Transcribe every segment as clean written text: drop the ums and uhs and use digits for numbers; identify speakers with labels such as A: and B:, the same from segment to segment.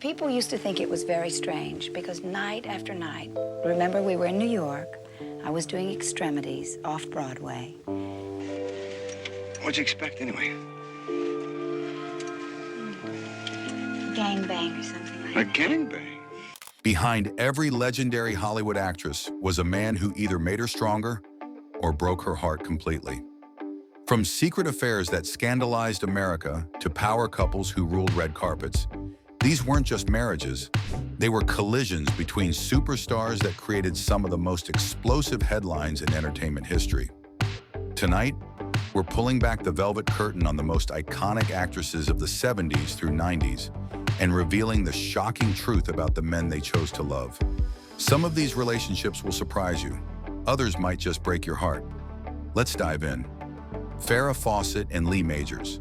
A: People used to think it was very strange because night after night, remember we were in New York, I was doing Extremities off Broadway.
B: What'd you expect anyway?
A: Gangbang or something like
B: A
A: that.
B: gangbang?
C: Behind every legendary Hollywood actress was a man who either made her stronger or broke her heart completely. From secret affairs that scandalized America to power couples who ruled red carpets, these weren't just marriages, they were collisions between superstars that created some of the most explosive headlines in entertainment history. Tonight, we're pulling back the velvet curtain on the most iconic actresses of the 70s through 90s and revealing the shocking truth about the men they chose to love. Some of these relationships will surprise you. Others might just break your heart. Let's dive in. Farrah Fawcett and Lee Majors.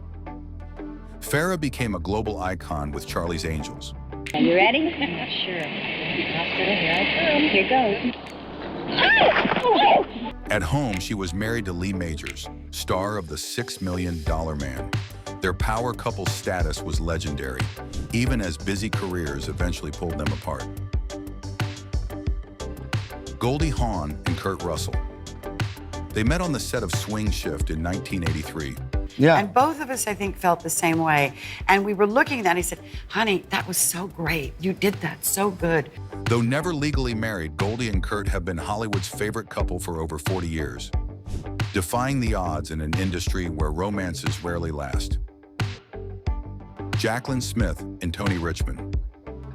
C: Farrah became a global icon with Charlie's Angels.
D: Are you ready? Sure. Hospital, here I come. Here goes.
C: At home, she was married to Lee Majors, star of The $6 Million Man. Their power couple status was legendary, even as busy careers eventually pulled them apart. Goldie Hawn and Kurt Russell. They met on the set of Swing Shift in 1983.
E: Yeah. And both of us, I think, felt the same way. And we were looking at that and he said, honey, that was so great. You did that so good.
C: Though never legally married, Goldie and Kurt have been Hollywood's favorite couple for over 40 years, defying the odds in an industry where romances rarely last. Jaclyn Smith and Tony Richmond.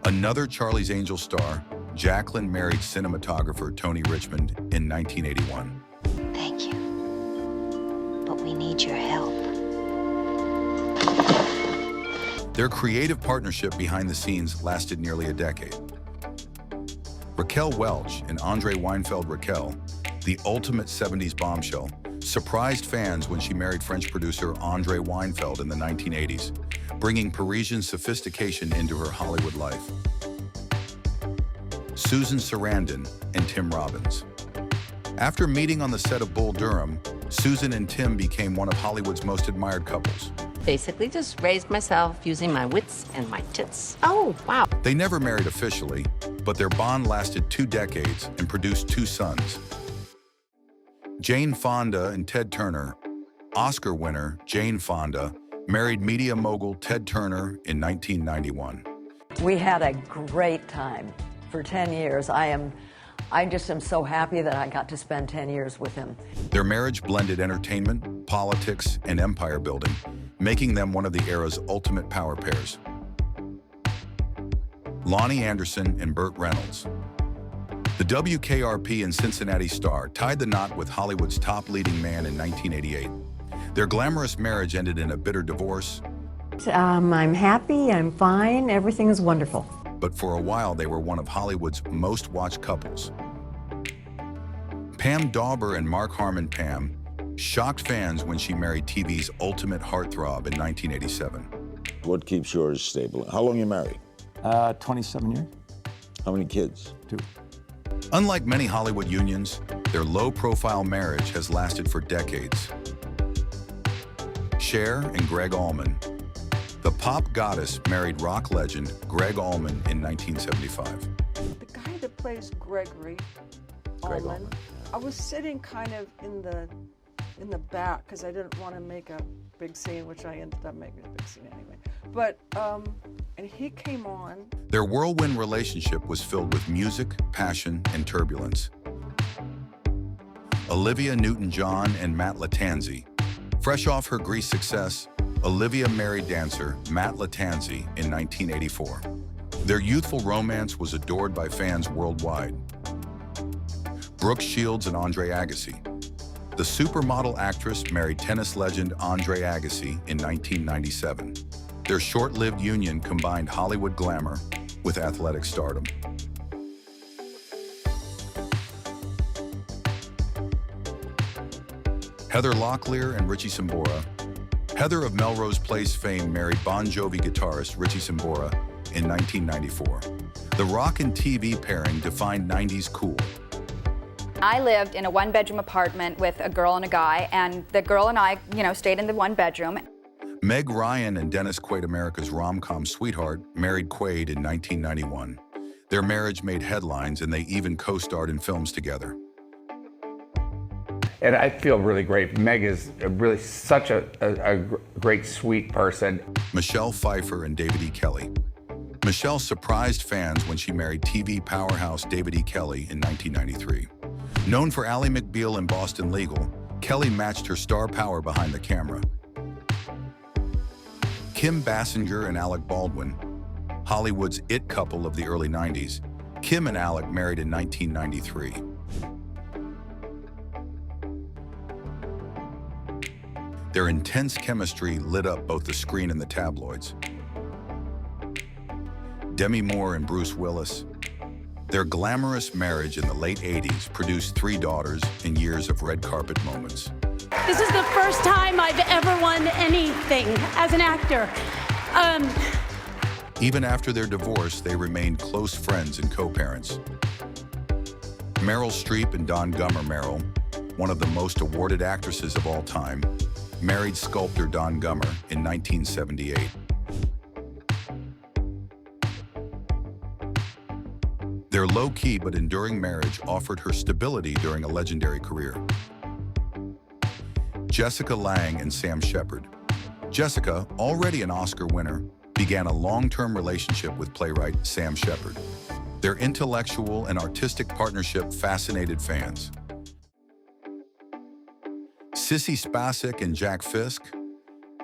C: Another Charlie's Angels star, Jaclyn married cinematographer Tony Richmond in 1981.
A: Thank you, but we need your help.
C: Their creative partnership behind the scenes lasted nearly a decade. Raquel Welch and Andre Weinfeld Raquel, the ultimate 70s bombshell, surprised fans when she married French producer Andre Weinfeld in the 1980s, bringing Parisian sophistication into her Hollywood life. Susan Sarandon and Tim Robbins. After meeting on the set of Bull Durham, Susan and Tim became one of Hollywood's most admired couples.
F: Basically just raised myself using my wits and my tits. Oh, wow.
C: They never married officially, but their bond lasted 2 decades and produced 2 sons. Jane Fonda and Ted Turner. Oscar winner Jane Fonda married media mogul Ted Turner in 1991.
G: We had a great time for 10 years. I just am so happy that I got to spend 10 years with him.
C: Their marriage blended entertainment, politics, and empire building, making them one of the era's ultimate power pairs. Lonnie Anderson and Burt Reynolds. The WKRP and Cincinnati star tied the knot with Hollywood's top leading man in 1988. Their glamorous marriage ended in a bitter divorce.
G: I'm happy, I'm fine, everything is wonderful.
C: But for a while, they were one of Hollywood's most watched couples. Pam Dauber and Mark Harmon. Pam shocked fans when she married TV's ultimate heartthrob in 1987.
H: What keeps yours stable? How long you married?
I: 27 years.
H: How many kids?
I: 2.
C: Unlike many Hollywood unions, their low-profile marriage has lasted for decades. Cher and Greg Allman. The pop goddess married rock legend Greg Allman in 1975.
J: The guy that plays Gregory Allman, I was sitting kind of in the back because I didn't want to make a big scene, which I ended up making a big scene anyway. But, and he came on.
C: Their whirlwind relationship was filled with music, passion, and turbulence. Olivia Newton-John and Matt Lattanzi. Fresh off her Grease success, Olivia married dancer Matt Lattanzi in 1984. Their youthful romance was adored by fans worldwide. Brooke Shields and Andre Agassi. The supermodel actress married tennis legend Andre Agassi in 1997. Their short-lived union combined Hollywood glamour with athletic stardom. Heather Locklear and Richie Sambora. Heather of Melrose Place fame married Bon Jovi guitarist Richie Sambora in 1994. The rock and TV pairing defined 90s cool.
K: I lived in a 1-bedroom apartment with a girl and a guy, and the girl and I, stayed in the 1 bedroom.
C: Meg Ryan and Dennis Quaid, America's rom-com sweetheart, married Quaid in 1991. Their marriage made headlines, and they even co-starred in films together.
L: And I feel really great. Meg is really such a great, sweet person.
C: Michelle Pfeiffer and David E. Kelley. Michelle surprised fans when she married TV powerhouse David E. Kelley in 1993. Known for Ally McBeal in Boston Legal, Kelley matched her star power behind the camera. Kim Basinger and Alec Baldwin, Hollywood's it couple of the early 90s. Kim and Alec married in 1993. Their intense chemistry lit up both the screen and the tabloids. Demi Moore and Bruce Willis. Their glamorous marriage in the late 80s produced 3 daughters and years of red carpet moments.
M: This is the first time I've ever won anything as an actor.
C: Even after their divorce, they remained close friends and co-parents. Meryl Streep and Don Gummer. Meryl, one of the most awarded actresses of all time, married sculptor Don Gummer in 1978. Their low-key but enduring marriage offered her stability during a legendary career. Jessica Lange and Sam Shepard. Jessica, already an Oscar winner, began a long-term relationship with playwright Sam Shepard. Their intellectual and artistic partnership fascinated fans. Sissy Spacek and Jack Fisk.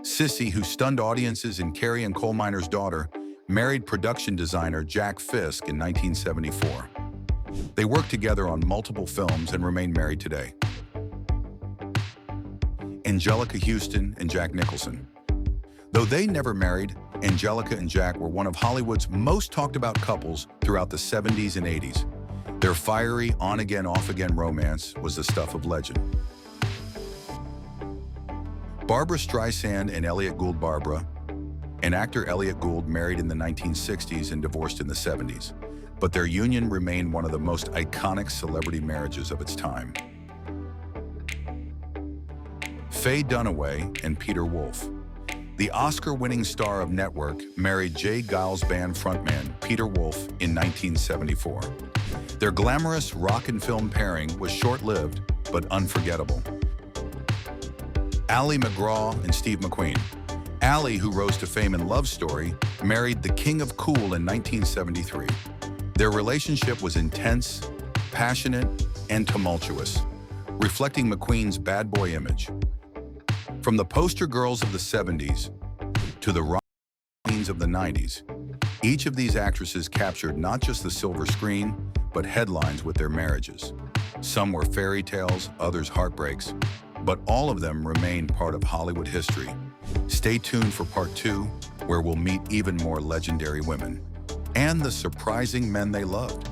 C: Sissy, who stunned audiences in Carrie and Coal Miner's Daughter, married production designer Jack Fisk in 1974. They worked together on multiple films and remain married today. Angelica Houston and Jack Nicholson. Though they never married, Angelica and Jack were one of Hollywood's most talked about couples throughout the 70s and 80s. Their fiery on-again, off-again romance was the stuff of legend. Barbra Streisand and Elliot Gould. Barbara and actor Elliot Gould married in the 1960s and divorced in the 70s, but their union remained one of the most iconic celebrity marriages of its time. Faye Dunaway and Peter Wolf. The Oscar-winning star of Network married Jay Giles Band frontman Peter Wolf in 1974. Their glamorous rock and film pairing was short-lived but unforgettable. Ali MacGraw and Steve McQueen. Ali, who rose to fame in Love Story, married the King of Cool in 1973. Their relationship was intense, passionate, and tumultuous, reflecting McQueen's bad boy image. From the poster girls of the 70s to the rock queens of the 90s, each of these actresses captured not just the silver screen, but headlines with their marriages. Some were fairy tales, others heartbreaks, but all of them remain part of Hollywood history. Stay tuned for part 2, where we'll meet even more legendary women and the surprising men they loved.